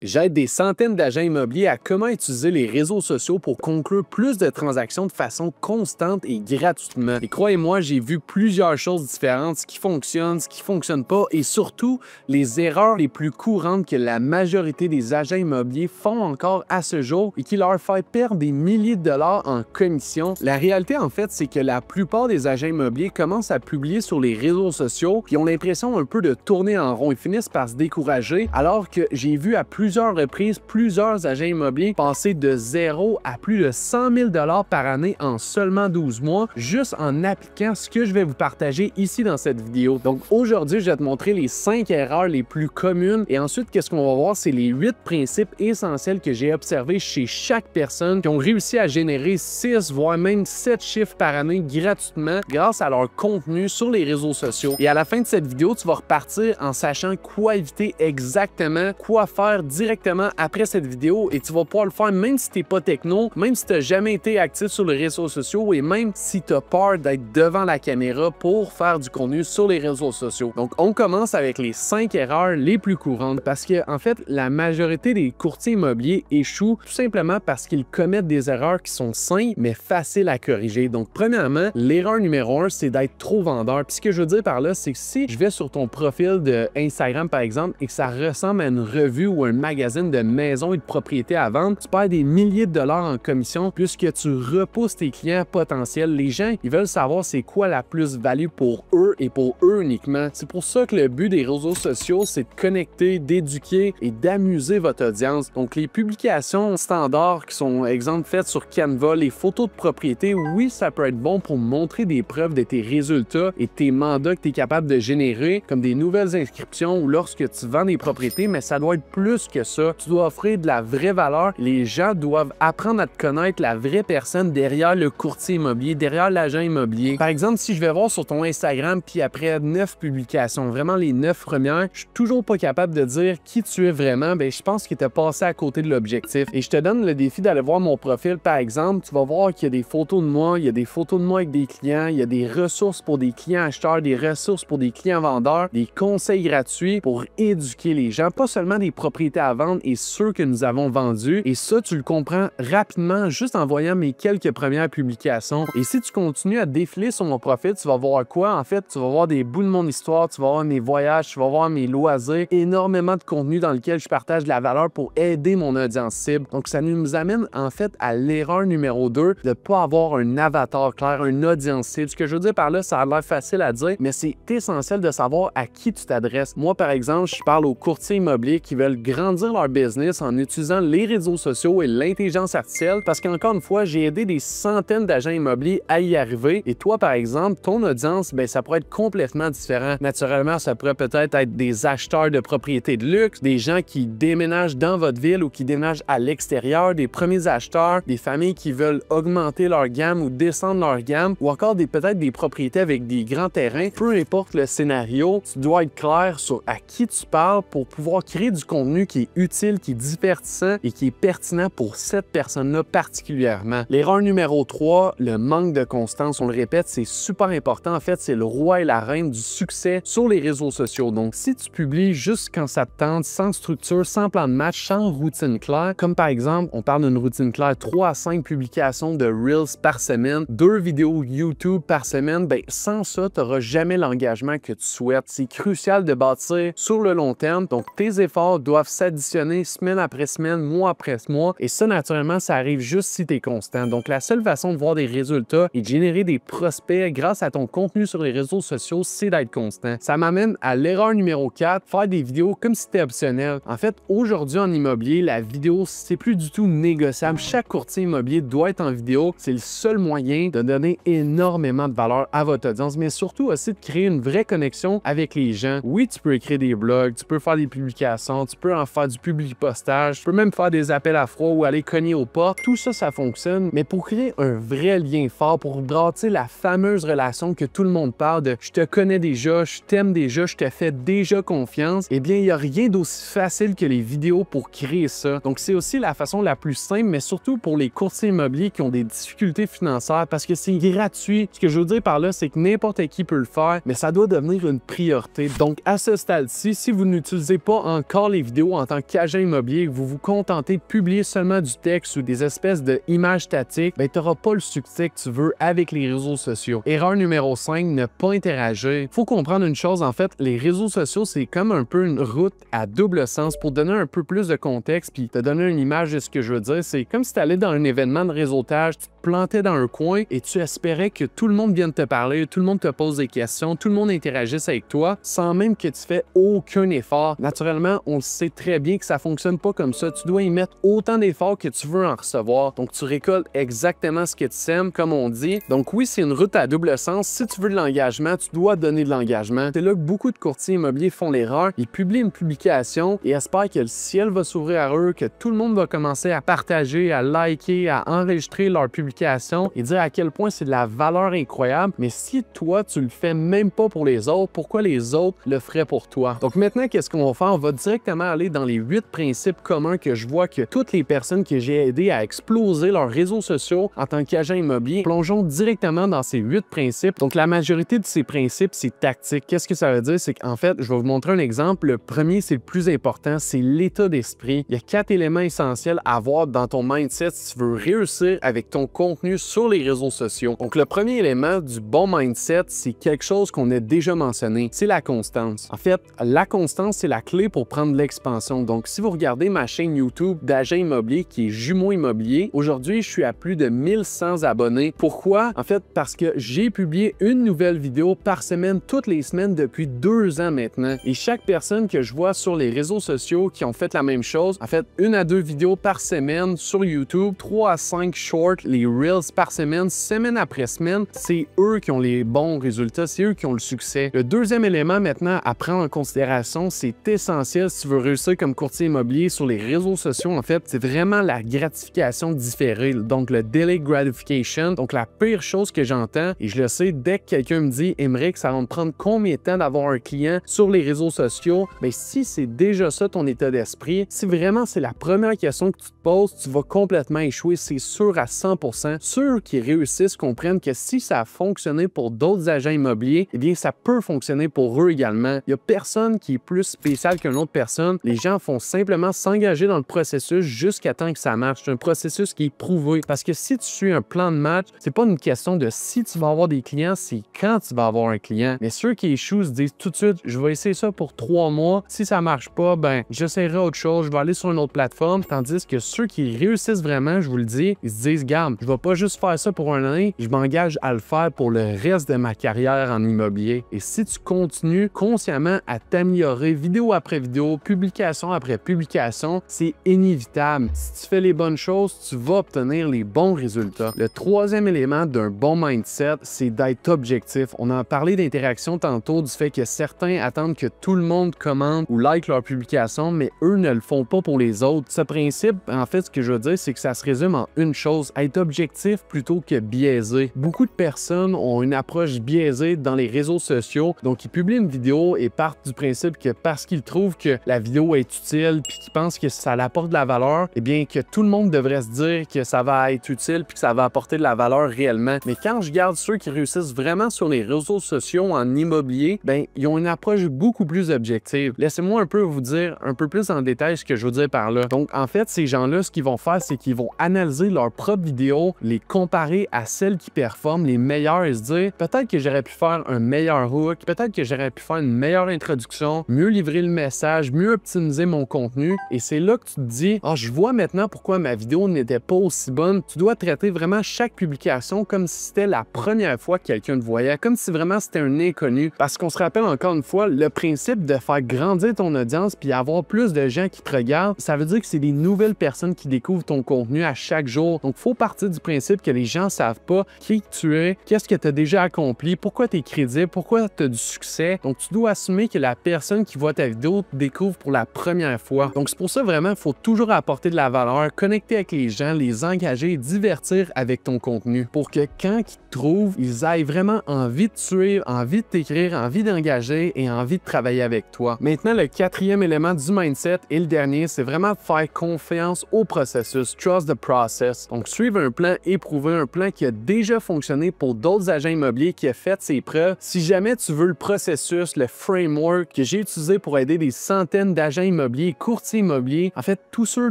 J'aide des centaines d'agents immobiliers à comment utiliser les réseaux sociaux pour conclure plus de transactions de façon constante et gratuitement. Et croyez-moi, j'ai vu plusieurs choses différentes, ce qui fonctionne pas et surtout les erreurs les plus courantes que la majorité des agents immobiliers font encore à ce jour et qui leur fait perdre des milliers de dollars en commission. La réalité, en fait, c'est que la plupart des agents immobiliers commencent à publier sur les réseaux sociaux et ont l'impression un peu de tourner en rond et finissent par se décourager, alors que j'ai vu à plusieurs reprises plusieurs agents immobiliers passer de 0 à plus de 100 000 $ par année en seulement 12 mois, juste en appliquant ce que je vais vous partager ici dans cette vidéo. Donc aujourd'hui, je vais te montrer les 5 erreurs les plus communes et ensuite, qu'est-ce qu'on va voir, c'est les 8 principes essentiels que j'ai observés chez chaque personne qui ont réussi à générer 6 voire même 7 chiffres par année gratuitement grâce à leur contenu sur les réseaux sociaux. Et à la fin de cette vidéo, tu vas repartir en sachant quoi éviter exactement, quoi faire directement après cette vidéo et tu vas pouvoir le faire même si tu n'es pas techno, même si tu n'as jamais été actif sur les réseaux sociaux et même si tu as peur d'être devant la caméra pour faire du contenu sur les réseaux sociaux. Donc, on commence avec les 5 erreurs les plus courantes parce que, en fait, la majorité des courtiers immobiliers échouent tout simplement parce qu'ils commettent des erreurs qui sont simples mais faciles à corriger. Donc, premièrement, l'erreur numéro 1, c'est d'être trop vendeur. Puis ce que je veux dire par là, c'est que si je vais sur ton profil de Instagram, par exemple, et que ça ressemble à une revue ou un magazine de maisons et de propriétés à vendre, tu perds des milliers de dollars en commission puisque tu repousses tes clients potentiels. Les gens, ils veulent savoir c'est quoi la plus-value pour eux et pour eux uniquement. C'est pour ça que le but des réseaux sociaux, c'est de connecter, d'éduquer et d'amuser votre audience. Donc, les publications standards qui sont, exemple, faites sur Canva, les photos de propriété, oui, ça peut être bon pour montrer des preuves de tes résultats et tes mandats que tu es capable de générer, comme des nouvelles inscriptions ou lorsque tu vends des propriétés, mais ça doit être plus que ça. Tu dois offrir de la vraie valeur. Les gens doivent apprendre à te connaître, la vraie personne derrière le courtier immobilier, derrière l'agent immobilier. Par exemple, si je vais voir sur ton Instagram, puis après 9 publications, vraiment les 9 premières, je suis toujours pas capable de dire qui tu es vraiment, ben je pense que tu as passé à côté de l'objectif. Et je te donne le défi d'aller voir mon profil, par exemple, tu vas voir qu'il y a des photos de moi, il y a des photos de moi avec des clients, il y a des ressources pour des clients acheteurs, des ressources pour des clients vendeurs, des conseils gratuits pour éduquer les gens, pas seulement des propriétés à vendre et ceux que nous avons vendus. Et ça, tu le comprends rapidement juste en voyant mes quelques premières publications. Et si tu continues à défiler sur mon profil, tu vas voir quoi? En fait, tu vas voir des bouts de mon histoire, tu vas voir mes voyages, tu vas voir mes loisirs, énormément de contenu dans lequel je partage de la valeur pour aider mon audience cible. Donc, ça nous amène en fait à l'erreur numéro 2 de ne pas avoir un avatar clair, une audience cible. Ce que je veux dire par là, ça a l'air facile à dire, mais c'est essentiel de savoir à qui tu t'adresses. Moi, par exemple, je parle aux courtiers immobiliers qui veulent grandir leur business en utilisant les réseaux sociaux et l'intelligence artificielle parce qu'encore une fois, j'ai aidé des centaines d'agents immobiliers à y arriver et toi, par exemple, ton audience, ben, ça pourrait être complètement différent. Naturellement, ça pourrait peut-être être des acheteurs de propriétés de luxe, des gens qui déménagent dans votre ville ou qui déménagent à l'extérieur, des premiers acheteurs, des familles qui veulent augmenter leur gamme ou descendre leur gamme ou encore peut-être des propriétés avec des grands terrains. Peu importe le scénario, tu dois être clair sur à qui tu parles pour pouvoir créer du contenu qui est utile, qui est divertissant et qui est pertinent pour cette personne-là particulièrement. L'erreur numéro 3, le manque de constance. On le répète, c'est super important. En fait, c'est le roi et la reine du succès sur les réseaux sociaux. Donc, si tu publies juste quand ça te tente, sans structure, sans plan de match, sans routine claire, comme par exemple, on parle d'une routine claire, 3 à 5 publications de Reels par semaine, 2 vidéos YouTube par semaine, ben sans ça, tu n'auras jamais l'engagement que tu souhaites. C'est crucial de bâtir sur le long terme. Donc, tes efforts doivent s'additionner semaine après semaine, mois après mois. Et ça, naturellement, ça arrive juste si tu es constant. Donc, la seule façon de voir des résultats et de générer des prospects grâce à ton contenu sur les réseaux sociaux, c'est d'être constant. Ça m'amène à l'erreur numéro 4, faire des vidéos comme si c'était optionnel. En fait, aujourd'hui en immobilier, la vidéo, c'est plus du tout négociable. Chaque courtier immobilier doit être en vidéo. C'est le seul moyen de donner énormément de valeur à votre audience, mais surtout aussi de créer une vraie connexion avec les gens. Oui, tu peux écrire des blogs, tu peux faire des publications, tu peux en faire du public postage, tu peux même faire des appels à froid ou aller cogner aux portes. Tout ça, ça fonctionne, mais pour créer un vrai lien fort, pour bâtir la fameuse relation que tout le monde parle de « je te connais déjà, je t'aime déjà, je te fais déjà confiance », eh bien, il n'y a rien d'aussi facile que les vidéos pour créer ça. Donc, c'est aussi la façon la plus simple, mais surtout pour les courtiers immobiliers qui ont des difficultés financières parce que c'est gratuit. Ce que je veux dire par là, c'est que n'importe qui peut le faire, mais ça doit devenir une priorité. Donc, à ce stade-ci, si vous n'utilisez pas encore les vidéos en en tant qu'agent immobilier, que vous vous contentez de publier seulement du texte ou des espèces d'images statiques, ben, tu n'auras pas le succès que tu veux avec les réseaux sociaux. Erreur numéro 5, ne pas interagir. Faut comprendre une chose, en fait, les réseaux sociaux, c'est comme un peu une route à double sens. Pour donner un peu plus de contexte puis te donner une image de ce que je veux dire, c'est comme si tu allais dans un événement de réseautage, tu te plantais dans un coin et tu espérais que tout le monde vienne te parler, tout le monde te pose des questions, tout le monde interagisse avec toi sans même que tu fais aucun effort. Naturellement, on le sait très bien que ça fonctionne pas comme ça. Tu dois y mettre autant d'efforts que tu veux en recevoir. Donc, tu récoltes exactement ce que tu sèmes, comme on dit. Donc, oui, c'est une route à double sens. Si tu veux de l'engagement, tu dois donner de l'engagement. C'est là que beaucoup de courtiers immobiliers font l'erreur. Ils publient une publication et espèrent que le ciel va s'ouvrir à eux, que tout le monde va commencer à partager, à liker, à enregistrer leur publication et dire à quel point c'est de la valeur incroyable. Mais si toi, tu le fais même pas pour les autres, pourquoi les autres le feraient pour toi? Donc maintenant, qu'est-ce qu'on va faire? On va directement aller dans les 8 principes communs que je vois que toutes les personnes que j'ai aidées à exploser leurs réseaux sociaux en tant qu'agent immobilier. Plongeons directement dans ces 8 principes. Donc la majorité de ces principes, c'est tactique. Qu'est-ce que ça veut dire? C'est qu'en fait, je vais vous montrer un exemple. Le premier, c'est le plus important, c'est l'état d'esprit. Il y a 4 éléments essentiels à avoir dans ton mindset si tu veux réussir avec ton contenu sur les réseaux sociaux. Donc le premier élément du bon mindset, c'est quelque chose qu'on a déjà mentionné, c'est la constance. En fait, la constance, c'est la clé pour prendre de l'expansion. Donc si vous regardez ma chaîne YouTube d'agent immobilier qui est Jumeaux Immobilier, aujourd'hui, je suis à plus de 1100 abonnés. Pourquoi? En fait, parce que j'ai publié une nouvelle vidéo par semaine, toutes les semaines depuis 2 ans maintenant. Et chaque personne que je vois sur les réseaux sociaux qui ont fait la même chose, en fait, 1 à 2 vidéos par semaine sur YouTube, 3 à 5 shorts, les Reels par semaine après semaine, c'est eux qui ont les bons résultats, c'est eux qui ont le succès. Le deuxième élément maintenant à prendre en considération, c'est essentiel si tu veux réussir comme courtier immobilier sur les réseaux sociaux, en fait, c'est vraiment la gratification différée, donc le delayed gratification. Donc la pire chose que j'entends, et je le sais, dès que quelqu'un me dit « Émeric, ça va me prendre combien de temps d'avoir un client sur les réseaux sociaux? » Bien, si c'est déjà ça ton état d'esprit, si vraiment c'est la première question que tu te poses, tu vas complètement échouer, c'est sûr à 100%. Ceux qui réussissent comprennent que si ça a fonctionné pour d'autres agents immobiliers, eh bien ça peut fonctionner pour eux également. Il n'y a personne qui est plus spécial qu'une autre personne. Les gens font simplement s'engager dans le processus jusqu'à temps que ça marche. C'est un processus qui est prouvé. Parce que si tu suis un plan de match, c'est pas une question de si tu vas avoir des clients, c'est quand tu vas avoir un client. Mais ceux qui échouent se disent tout de suite, je vais essayer ça pour 3 mois. Si ça marche pas, ben j'essaierai autre chose, je vais aller sur une autre plateforme. Tandis que ceux qui réussissent vraiment, je vous le dis, ils se disent, garde, je vais pas juste faire ça pour un an, je m'engage à le faire pour le reste de ma carrière en immobilier. Et si tu continues consciemment à t'améliorer vidéo après vidéo, publication après publication, c'est inévitable. Si tu fais les bonnes choses, tu vas obtenir les bons résultats. Le troisième élément d'un bon mindset, c'est d'être objectif. On a parlé d'interaction tantôt, du fait que certains attendent que tout le monde commente ou like leur publication, mais eux ne le font pas pour les autres. Ce principe, en fait, ce que je veux dire, c'est que ça se résume en une chose, être objectif plutôt que biaisé. Beaucoup de personnes ont une approche biaisée dans les réseaux sociaux, donc ils publient une vidéo et partent du principe que parce qu'ils trouvent que la vidéo est utile puis qu'ils pensent que ça apporte de la valeur, eh bien que tout le monde devrait se dire que ça va être utile puis que ça va apporter de la valeur réellement. Mais quand je regarde ceux qui réussissent vraiment sur les réseaux sociaux en immobilier, ben ils ont une approche beaucoup plus objective. Laissez-moi un peu vous dire un peu plus en détail ce que je veux dire par là. Donc en fait, ces gens-là, ce qu'ils vont faire, c'est qu'ils vont analyser leurs propres vidéos, les comparer à celles qui performent les meilleures et se dire peut-être que j'aurais pu faire un meilleur hook, peut-être que j'aurais pu faire une meilleure introduction, mieux livrer le message, mieux optimiser mon contenu. Et c'est là que tu te dis, ah, je vois maintenant pourquoi ma vidéo n'était pas aussi bonne. Tu dois traiter vraiment chaque publication comme si c'était la première fois que quelqu'un te voyait, comme si vraiment c'était un inconnu. Parce qu'on se rappelle encore une fois, le principe de faire grandir ton audience puis avoir plus de gens qui te regardent, ça veut dire que c'est des nouvelles personnes qui découvrent ton contenu à chaque jour. Donc, il faut partir du principe que les gens ne savent pas qui tu es, qu'est-ce que tu as déjà accompli, pourquoi tu es crédible, pourquoi tu as du succès. Donc, tu dois assumer que la personne qui voit ta vidéo te découvre pour la première fois. Donc, c'est pour ça vraiment, il faut toujours apporter de la valeur, connecter avec les gens, les engager, divertir avec ton contenu pour que quand ils te trouvent, ils aient vraiment envie de te suivre, envie de t'écrire, envie d'engager et envie de travailler avec toi. Maintenant, le quatrième élément du mindset et le dernier, c'est vraiment de faire confiance au processus. Trust the process. Donc, suivre un plan plan éprouvé, un plan qui a déjà fonctionné pour d'autres agents immobiliers, qui a fait ses preuves. Si jamais tu veux le processus, le framework que j'ai utilisé pour aider des centaines d'agents immobiliers, courtiers immobiliers, en fait, tous ceux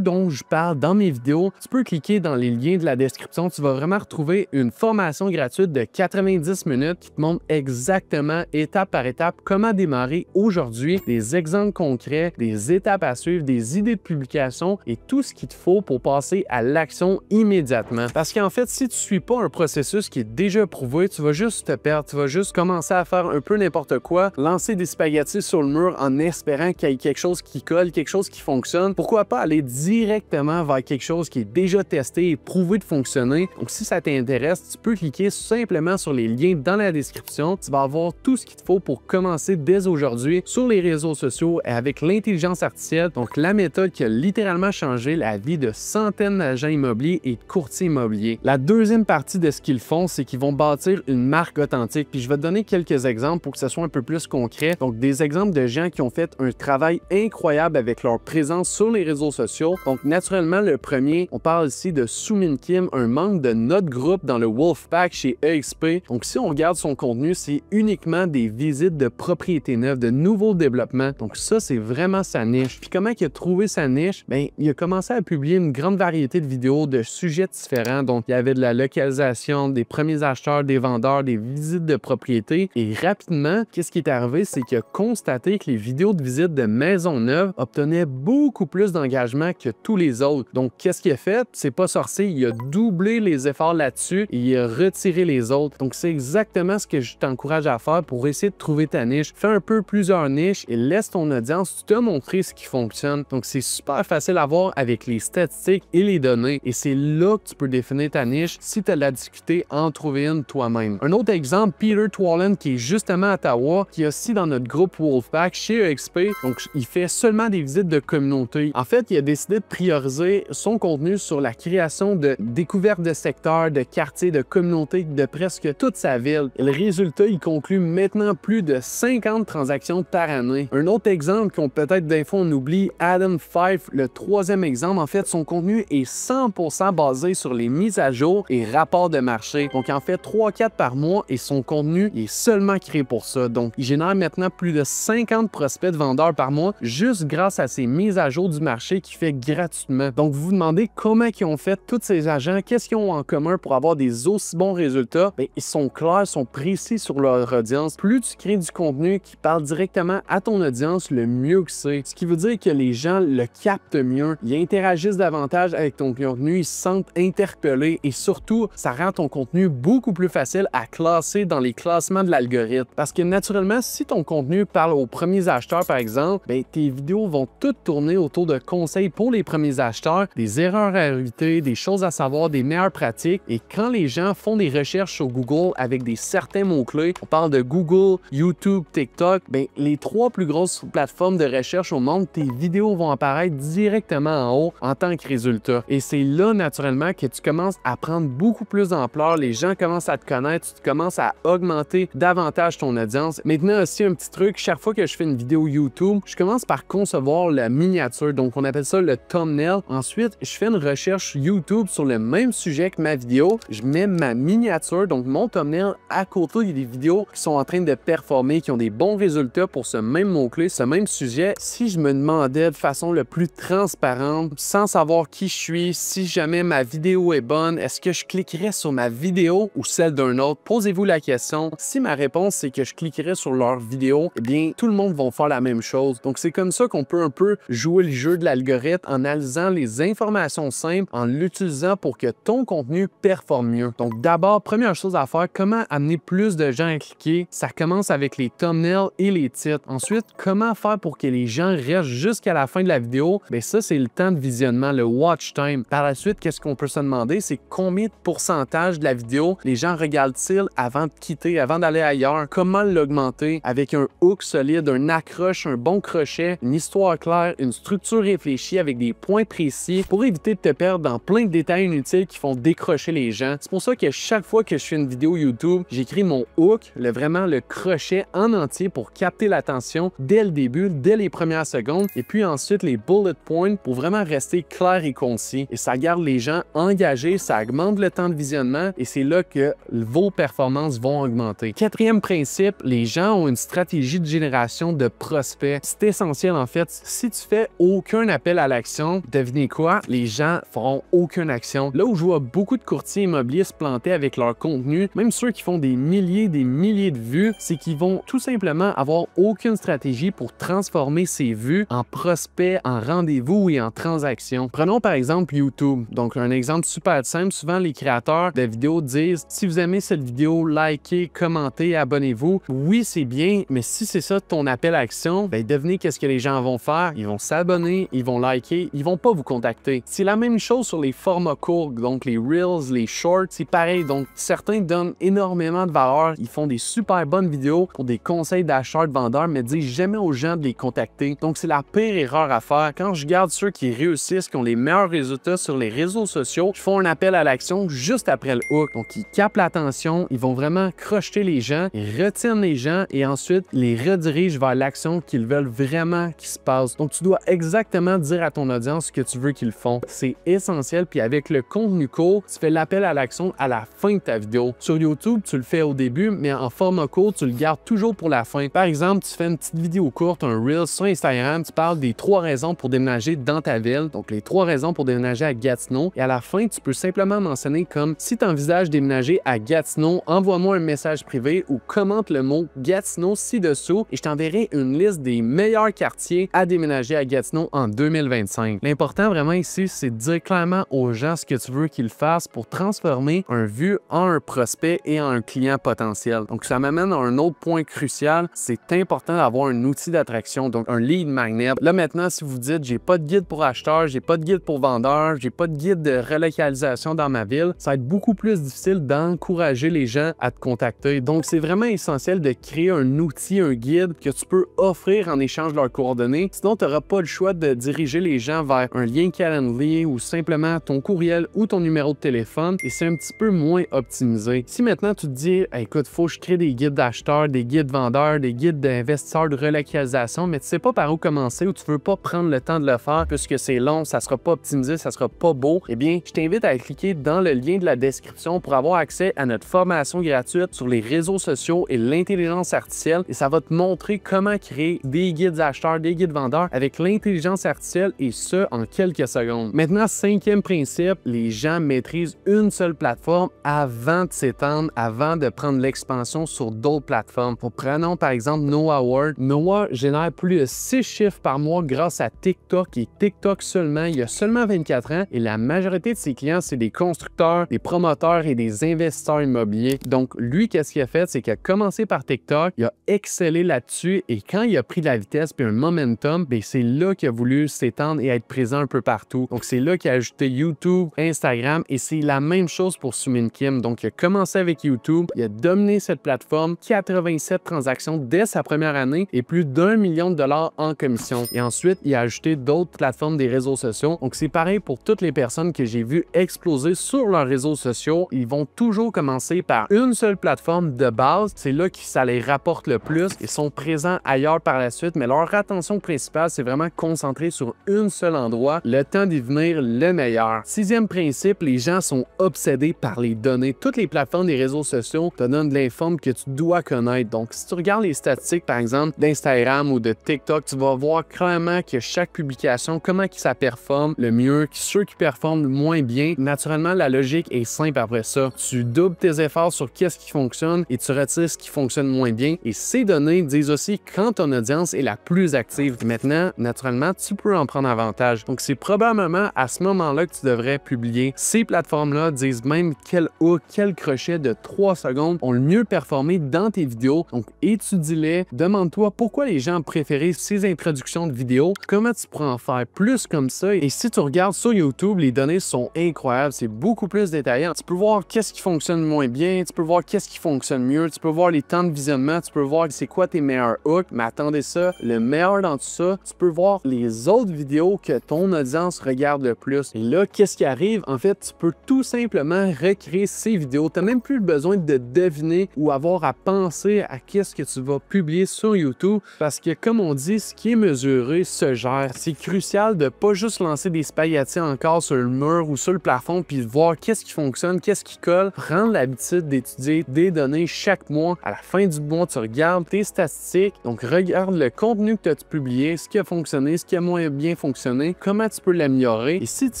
dont je parle dans mes vidéos, tu peux cliquer dans les liens de la description. Tu vas vraiment retrouver une formation gratuite de 90 minutes qui te montre exactement, étape par étape, comment démarrer aujourd'hui, des exemples concrets, des étapes à suivre, des idées de publication et tout ce qu'il te faut pour passer à l'action immédiatement. Parce qu'en fait, si tu ne suis pas un processus qui est déjà prouvé, tu vas juste te perdre, tu vas juste commencer à faire un peu n'importe quoi, lancer des spaghettis sur le mur en espérant qu'il y ait quelque chose qui colle, quelque chose qui fonctionne. Pourquoi pas aller directement vers quelque chose qui est déjà testé et prouvé de fonctionner? Donc, si ça t'intéresse, tu peux cliquer simplement sur les liens dans la description. Tu vas avoir tout ce qu'il te faut pour commencer dès aujourd'hui sur les réseaux sociaux et avec l'intelligence artificielle, donc la méthode qui a littéralement changé la vie de centaines d'agents immobiliers et de courtiers immobiliers. La deuxième partie de ce qu'ils font, c'est qu'ils vont bâtir une marque authentique. Puis je vais te donner quelques exemples pour que ce soit un peu plus concret. Donc des exemples de gens qui ont fait un travail incroyable avec leur présence sur les réseaux sociaux. Donc naturellement, le premier, on parle ici de Soomin Kim, un membre de notre groupe dans le Wolfpack chez EXP. Donc si on regarde son contenu, c'est uniquement des visites de propriétés neuves, de nouveaux développements. Donc ça, c'est vraiment sa niche. Puis comment il a trouvé sa niche? Bien, il a commencé à publier une grande variété de vidéos de sujets différents. Donc il y avait de la localisation, des premiers acheteurs, des vendeurs, des visites de propriétés. Et rapidement, qu'est-ce qui est arrivé? C'est qu'il a constaté que les vidéos de visite de maisons neuves obtenaient beaucoup plus d'engagement que tous les autres. Donc qu'est-ce qu'il a fait? C'est pas sorcier, il a doublé les efforts là-dessus et il a retiré les autres. Donc c'est exactement ce que je t'encourage à faire pour essayer de trouver ta niche. Fais un peu plusieurs niches et laisse ton audience te montrer ce qui fonctionne. Donc c'est super facile à voir avec les statistiques et les données et c'est là que tu peux définir ta niche si tu as la difficulté à en trouver une toi-même. Un autre exemple, Peter Twallen qui est justement à Ottawa, qui est aussi dans notre groupe Wolfpack chez EXP. Donc il fait seulement des visites de communauté. En fait, il a décidé de prioriser son contenu sur la création de découvertes de secteurs, de quartiers, de communautés de presque toute sa ville. Et le résultat, il conclut maintenant plus de 50 transactions par année. Un autre exemple qu'on peut-être des fois on oublie, Adam Fife, le troisième exemple, en fait, son contenu est 100% basé sur les mises à jour et rapports de marché. Donc, il en fait 3-4 par mois et son contenu est seulement créé pour ça. Donc, il génère maintenant plus de 50 prospects de vendeurs par mois juste grâce à ces mises à jour du marché qu'il fait gratuitement. Donc, vous vous demandez comment ils ont fait tous ces agents, qu'est-ce qu'ils ont en commun pour avoir des aussi bons résultats? Bien, ils sont clairs, sont précis sur leur audience. Plus tu crées du contenu qui parle directement à ton audience, le mieux que c'est. Ce qui veut dire que les gens le captent mieux, ils interagissent davantage avec ton contenu, ils se sentent interpellés et surtout, ça rend ton contenu beaucoup plus facile à classer dans les classements de l'algorithme. Parce que naturellement, si ton contenu parle aux premiers acheteurs, par exemple, bien, tes vidéos vont toutes tourner autour de conseils pour les premiers acheteurs, des erreurs à éviter, des choses à savoir, des meilleures pratiques. Et quand les gens font des recherches sur Google avec des certains mots-clés, on parle de Google, YouTube, TikTok, bien, les trois plus grosses plateformes de recherche au monde, tes vidéos vont apparaître directement en haut en tant que résultat. Et c'est là, naturellement, que tu commences à prendre beaucoup plus d'ampleur, les gens commencent à te connaître, tu commences à augmenter davantage ton audience. Maintenant aussi, un petit truc, chaque fois que je fais une vidéo YouTube, je commence par concevoir la miniature, donc on appelle ça le thumbnail. Ensuite, je fais une recherche YouTube sur le même sujet que ma vidéo, je mets ma miniature, donc mon thumbnail, à côté des vidéos qui sont en train de performer, qui ont des bons résultats pour ce même mot-clé, ce même sujet. Si je me demandais de façon le plus transparente, sans savoir qui je suis, si jamais ma vidéo est bonne, est-ce que je cliquerais sur ma vidéo ou celle d'un autre? Posez-vous la question. Si ma réponse c'est que je cliquerais sur leur vidéo, eh bien, tout le monde va faire la même chose. Donc, c'est comme ça qu'on peut un peu jouer le jeu de l'algorithme en analysant les informations simples, en l'utilisant pour que ton contenu performe mieux. Donc, d'abord, première chose à faire, comment amener plus de gens à cliquer? Ça commence avec les thumbnails et les titres. Ensuite, comment faire pour que les gens restent jusqu'à la fin de la vidéo? Bien, ça, c'est le temps de visionnement, le watch time. Par la suite, qu'est-ce qu'on peut se demander? C'est combien de pourcentage de la vidéo les gens regardent-ils avant de quitter, avant d'aller ailleurs? Comment l'augmenter avec un hook solide, un accroche, un bon crochet, une histoire claire, une structure réfléchie avec des points précis pour éviter de te perdre dans plein de détails inutiles qui font décrocher les gens. C'est pour ça que chaque fois que je fais une vidéo YouTube, j'écris mon hook, vraiment le crochet en entier pour capter l'attention dès le début, dès les premières secondes, et puis ensuite les bullet points pour vraiment rester clair et concis. Et ça garde les gens engagés encourager, ça augmente le temps de visionnement et c'est là que vos performances vont augmenter. Quatrième principe, les gens ont une stratégie de génération de prospects. C'est essentiel en fait. Si tu fais aucun appel à l'action, devinez quoi? Les gens feront aucune action. Là où je vois beaucoup de courtiers immobiliers se planter avec leur contenu, même ceux qui font des milliers de vues, c'est qu'ils vont tout simplement avoir aucune stratégie pour transformer ces vues en prospects, en rendez-vous et en transactions. Prenons par exemple YouTube. Donc un exemple super simple, souvent les créateurs de vidéos disent si vous aimez cette vidéo, likez, commentez, abonnez-vous. Oui, c'est bien, mais si c'est ça ton appel à action, ben devinez qu'est-ce que les gens vont faire? Ils vont s'abonner, ils vont liker, ils vont pas vous contacter. C'est la même chose sur les formats courts, donc les Reels, les Shorts, c'est pareil. Donc certains donnent énormément de valeur, ils font des super bonnes vidéos pour des conseils d'acheteurs, de vendeurs, mais disent jamais aux gens de les contacter. Donc c'est la pire erreur à faire. Quand je regarde ceux qui réussissent, qui ont les meilleurs résultats sur les réseaux sociaux, ils font un appel à l'action juste après le hook. Donc ils captent l'attention, ils vont vraiment crocheter les gens, ils retiennent les gens et ensuite ils les redirigent vers l'action qu'ils veulent vraiment qu'il se passe. Donc tu dois exactement dire à ton audience ce que tu veux qu'ils font. C'est essentiel. Puis avec le contenu court, tu fais l'appel à l'action à la fin de ta vidéo. Sur YouTube, tu le fais au début, mais en format court, tu le gardes toujours pour la fin. Par exemple, tu fais une petite vidéo courte, un Reel sur Instagram, tu parles des 3 raisons pour déménager dans ta ville, donc les 3 raisons pour déménager à Gatineau, et à la fin, tu peux simplement mentionner comme si tu envisages déménager à Gatineau, envoie-moi un message privé ou commente le mot Gatineau ci-dessous et je t'enverrai une liste des meilleurs quartiers à déménager à Gatineau en 2025. L'important vraiment ici, c'est de dire clairement aux gens ce que tu veux qu'ils fassent pour transformer un vu en un prospect et en un client potentiel. Donc ça m'amène à un autre point crucial, c'est important d'avoir un outil d'attraction, donc un lead magnet. Là maintenant, si vous dites j'ai pas de guide pour acheteurs, j'ai pas de guide pour vendeurs, j'ai pas de guide de relocalisation dans ma ville, ça va être beaucoup plus difficile d'encourager les gens à te contacter. Donc c'est vraiment essentiel de créer un outil, un guide que tu peux offrir en échange de leurs coordonnées. Sinon, tu n'auras pas le choix de diriger les gens vers un lien Calendly ou simplement ton courriel ou ton numéro de téléphone et c'est un petit peu moins optimisé. Si maintenant tu te dis hey, écoute, faut que je crée des guides d'acheteurs, des guides vendeurs, des guides d'investisseurs de relocalisation, mais tu sais pas par où commencer ou tu veux pas prendre le temps de le faire puisque c'est long, ça sera pas optimisé, ça sera pas beau, eh bien, je t'invite à cliquer dans le lien de la description pour avoir accès à notre formation gratuite sur les réseaux sociaux et l'intelligence artificielle et ça va te montrer comment créer des guides acheteurs, des guides vendeurs avec l'intelligence artificielle et ce, en quelques secondes. Maintenant, 5e principe, les gens maîtrisent une seule plateforme avant de s'étendre, avant de prendre l'expansion sur d'autres plateformes. Prenons par exemple Noah Ward. Noah génère plus de 6 chiffres par mois grâce à TikTok et TikTok seulement. Il a seulement 24 ans et la majorité de ses clients, c'est des constructeurs, des promoteurs et des investisseurs immobiliers. Donc, lui, qu'est-ce qu'il a fait? C'est qu'il a commencé par TikTok, il a excellé là-dessus et quand il a pris de la vitesse puis un momentum, bien, c'est là qu'il a voulu s'étendre et être présent un peu partout. Donc, c'est là qu'il a ajouté YouTube, Instagram et c'est la même chose pour Sumin Kim. Donc, il a commencé avec YouTube, il a dominé cette plateforme, 87 transactions dès sa première année et plus d'1 million de dollars en commission. Et ensuite, il a ajouté d'autres plateformes des réseaux sociaux. Donc, c'est pareil pour toutes les personnes que j'ai vues exploser sur leurs réseaux sociaux. Ils vont toujours commencer par une seule plateforme de base. C'est là que ça les rapporte le plus. Ils sont présents ailleurs par la suite, mais leur attention principale, c'est vraiment concentrée sur un seul endroit, le temps d'y venir le meilleur. 6e principe, les gens sont obsédés par les données. Toutes les plateformes des réseaux sociaux te donnent de l'informe que tu dois connaître. Donc, si tu regardes les statistiques, par exemple, d'Instagram ou de TikTok, tu vas voir clairement que chaque publication, comment ça performe le mieux, ceux qui performent le moins bien. Naturellement, la logique est simple après ça. Tu doubles tes efforts sur qu'est-ce qui fonctionne et tu retires ce qui fonctionne moins bien. Et ces données disent aussi quand ton audience est la plus active. Maintenant, naturellement, tu peux en prendre avantage. Donc, c'est probablement à ce moment-là que tu devrais publier. Ces plateformes-là disent même quel hook, quel crochet de 3 secondes ont le mieux performé dans tes vidéos. Donc, étudie-les. Demande-toi pourquoi les gens ont préféré ces introductions de vidéos. Comment tu pourrais en faire plus comme ça. Et si tu regardes sur YouTube, les données sont incroyables. C'est beaucoup plus détaillé. Tu peux voir qu'est-ce qui fonctionne moins bien. Tu peux voir qu'est-ce qui fonctionne mieux. Tu peux voir les temps de visionnement. Tu peux voir c'est quoi tes meilleurs hooks. Mais attendez ça, le meilleur dans tout ça, tu peux voir les autres vidéos que ton audience regarde le plus. Et là, qu'est-ce qui arrive? En fait, tu peux tout simplement recréer ces vidéos. Tu n'as même plus besoin de deviner ou avoir à penser à qu'est-ce que tu vas publier sur YouTube parce que, comme on dit, ce qui est mesuré se gère. C'est crucial de pas juste lancer des spaghettis encore sur le mur ou sur le plafond puis voir qu'est-ce qui fonctionne, qu'est-ce qui colle. Prendre l'habitude d'étudier des données chaque mois. À la fin du mois, tu regardes tes statistiques. Donc, regarde le contenu que tu as publié, ce qui a fonctionné, ce qui a moins bien fonctionné, comment tu peux l'améliorer. Et si tu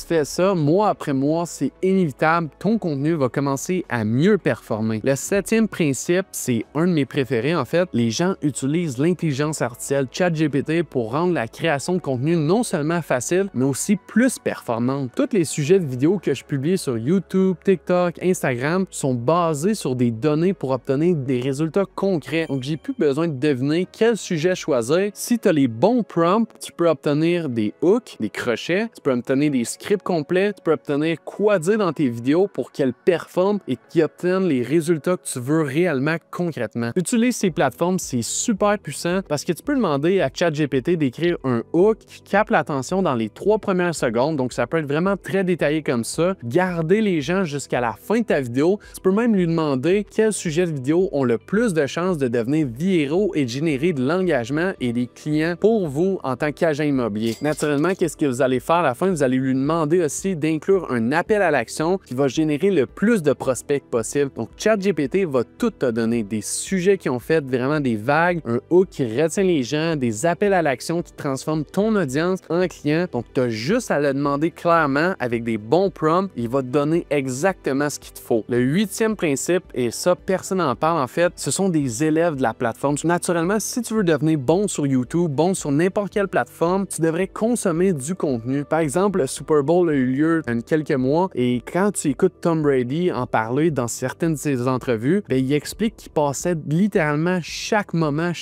fais ça, mois après mois, c'est inévitable, ton contenu va commencer à mieux performer. Le 7e principe, c'est un de mes préférés en fait. Les gens utilisent l'intelligence artificielle ChatGPT pour rendre la création de contenu non seulement facile, mais aussi plus performante. Tous les sujets de vidéos que je publie sur YouTube, TikTok, Instagram sont basés sur des données pour obtenir des résultats concrets. Donc, j'ai plus besoin de deviner quel sujet choisir. Si tu as les bons prompts, tu peux obtenir des hooks, des crochets, tu peux obtenir des scripts complets, tu peux obtenir quoi dire dans tes vidéos pour qu'elles performent et qu'ils obtiennent les résultats que tu veux réellement concrètement. Utilise ces plateformes, c'est super puissant parce que tu peux demander à ChatGPT d'écrire un hook qui capte l'attention dans les 3 premières secondes. Donc, ça peut être vraiment très détaillé comme ça. Garder les gens jusqu'à la fin de ta vidéo. Tu peux même lui demander quels sujets de vidéo ont le plus de chances de devenir viraux et de générer de l'engagement et des clients pour vous en tant qu'agent immobilier. Naturellement, qu'est-ce que vous allez faire à la fin? Vous allez lui demander aussi d'inclure un appel à l'action qui va générer le plus de prospects possible. Donc, ChatGPT va tout te donner des sujets qui ont fait vraiment des vagues, un hook qui retient les gens, des appels à l'action qui transforment ton audience en client. Donc, tu as juste à le demander clairement avec des bons prompts. Il va te donner exactement ce qu'il te faut. Le 8e principe, et ça, personne n'en parle en fait, ce sont des élèves de la plateforme. Naturellement, si tu veux devenir bon sur YouTube, bon sur n'importe quelle plateforme, tu devrais consommer du contenu. Par exemple, le Super Bowl a eu lieu il y a quelques mois et quand tu écoutes Tom Brady en parler dans certaines de ses entrevues, bien, il explique qu'il passait littéralement chaque moment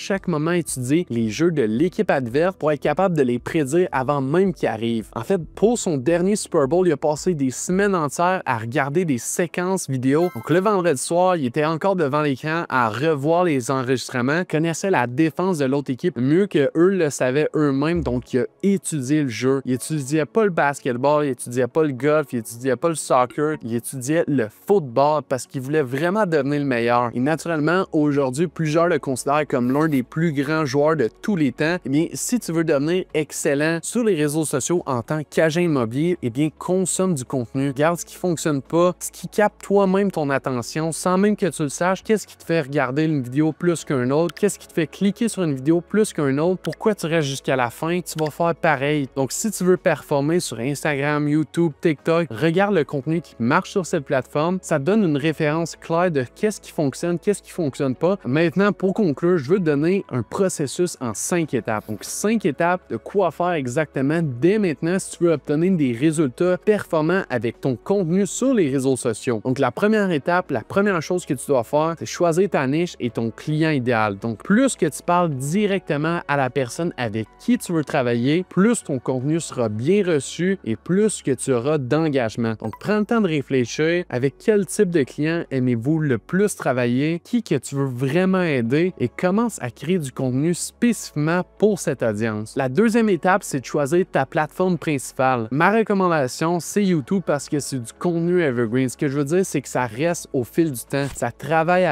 à étudier les jeux de l'équipe adverse pour être capable de les prédire avant même qu'ils arrivent. En fait, pour son dernier Super Bowl, il a passé des semaines entières à regarder des séquences vidéo. Donc, le vendredi soir, il était encore devant l'écran à revoir les enregistrements, connaissait la défense de l'autre équipe mieux que eux le savaient eux-mêmes. Donc, il a étudié le jeu. Il étudiait pas le basketball, il étudiait pas le golf, il étudiait pas le soccer, il étudiait le football parce qu'il voulait vraiment devenir le meilleur. Et naturellement, aujourd'hui, plusieurs le considèrent comme l'un des plus grands joueurs de tous les temps. Eh bien, si tu veux devenir excellent sur les réseaux sociaux en tant qu'agent immobilier, eh bien, consomme du contenu. Regarde ce qui fonctionne pas, ce qui capte toi-même ton attention, sans même que tu le saches. Qu'est-ce qui te fait regarder une vidéo plus qu'un autre? Qu'est-ce qui te fait cliquer sur une vidéo plus qu'un autre? Pourquoi tu restes jusqu'à la fin? Tu vas faire pareil. Donc, si tu veux performer sur Instagram, YouTube, TikTok, regarde le contenu qui marche sur cette plateforme. Ça te donne une référence claire de qu'est-ce qui fonctionne pas. Maintenant, pour conclure, je veux te donner un processus en 5 étapes. Donc, 5 étapes de quoi faire exactement dès maintenant si tu veux obtenir des résultats performants avec ton contenu sur les réseaux sociaux. Donc, la première étape, la première chose que tu dois faire, c'est choisir ta niche et ton client idéal. Donc, plus que tu parles directement à la personne avec qui tu veux travailler, plus ton contenu sera bien reçu et plus que tu auras d'engagement. Donc, prends le temps de réfléchir avec quel type de client aimez-vous le plus travailler, qui que tu veux vraiment aider et commence à créer du contenu spécifiquement pour cette audience. La deuxième étape, c'est de choisir ta plateforme principale. Ma recommandation, c'est YouTube parce que c'est du contenu evergreen. Ce que je veux dire, c'est que ça reste au fil du temps. Ça travaille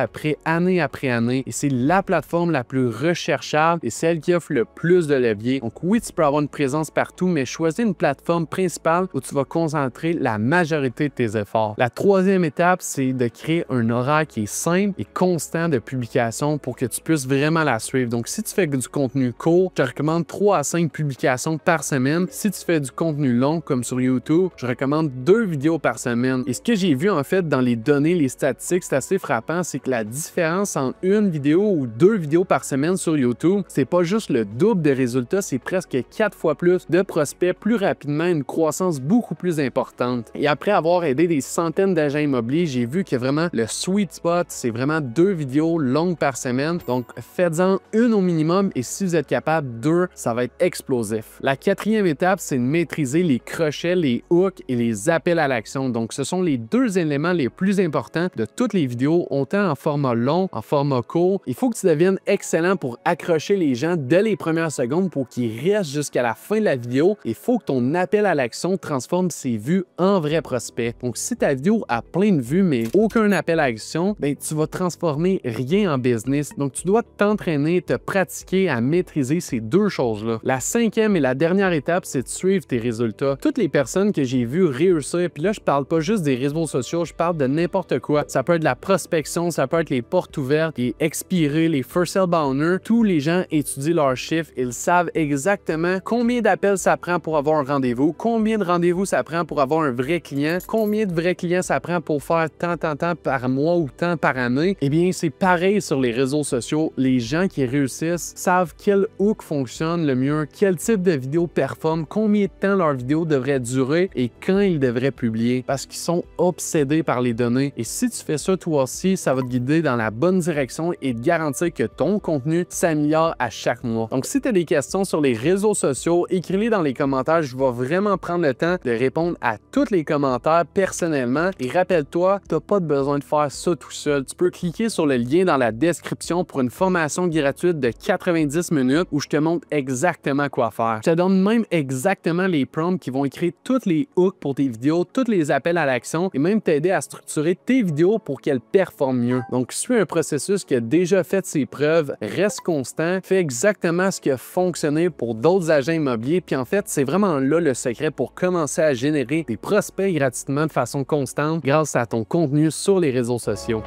année après année et c'est la plateforme la plus recherchable et celle qui offre le plus de leviers. Donc oui, tu peux avoir une présence partout, mais choisis une plateforme principale où tu vas concentrer la majorité de tes efforts. La troisième étape, c'est de créer un horaire qui est simple et constant de publication pour que tu puisses vraiment la suivre. Donc, si tu fais du contenu court, je te recommande 3 à 5 publications par semaine. Si tu fais du contenu long, comme sur YouTube, je recommande 2 vidéos par semaine. Et ce que j'ai vu, en fait, dans les données, les statistiques, c'est assez frappant, c'est que la différence entre une vidéo ou 2 vidéos par semaine sur YouTube, c'est pas juste le double de résultats, c'est presque 4 fois plus de prospects plus rapidement, une croissance beaucoup plus importante. Et après avoir aidé des centaines d'agents immobiliers, j'ai vu que vraiment le sweet spot, c'est vraiment 2 vidéos longues par semaine. Donc, faites-en une au minimum et si vous êtes capable, 2, ça va être explosif. La quatrième étape, c'est de maîtriser les crochets, les hooks et les appels à l'action. Donc, ce sont les 2 éléments les plus importants de toutes les vidéos, autant en format long, en format court. Il faut que tu deviennes excellent pour accrocher les gens dès les premières secondes pour qu'ils restent jusqu'à la fin de la vidéo. Il faut que ton appel à l'action transforme ces vues en vrais prospects. Donc, si ta vidéo a plein de vues, mais aucun appel à action, ben, tu vas transformer rien en business. Donc, tu dois t'entraîner, te pratiquer à maîtriser ces 2 choses-là. La 5e et la dernière étape, c'est de suivre tes résultats. Toutes les personnes que j'ai vues réussir, puis là, je parle pas juste des réseaux sociaux, je parle de n'importe quoi. Ça peut être de la prospection, ça peut être les portes ouvertes, les expirés, les first sale bouners. Tous les gens étudient leurs chiffres, ils savent exactement combien d'appels ça prend pour avoir un rendez-vous, combien de rendez-vous ça prend pour avoir un vrai client, combien de vrais clients ça prend pour faire tant par mois ou tant par année. Eh bien, c'est pareil sur les réseaux sociaux. Les gens qui réussissent savent quel hook fonctionne le mieux, quel type de vidéo performe, combien de temps leur vidéo devrait durer et quand ils devraient publier parce qu'ils sont obsédés par les données. Et si tu fais ça toi aussi, ça va te guider dans la bonne direction et te garantir que ton contenu s'améliore à chaque mois. Donc, si tu as des questions sur les réseaux sociaux, écris-les dans les commentaires. Je vais vraiment prendre le temps de répondre à tous les commentaires personnellement. Et rappelle-toi, tu n'as pas besoin de faire ça tout seul. Tu peux cliquer sur le lien dans la description pour une formation gratuite de 90 minutes où je te montre exactement quoi faire. Je te donne même exactement les prompts qui vont écrire tous les hooks pour tes vidéos, tous les appels à l'action et même t'aider à structurer tes vidéos pour qu'elles performent mieux. Donc, suis un processus qui a déjà fait ses preuves, reste constant, fais exactement ce qui a fonctionné pour d'autres agents immobiliers. Puis en fait, c'est vraiment là le secret pour commencer à générer des prospects gratuitement de façon constante grâce à ton contenu sur les réseaux sociaux.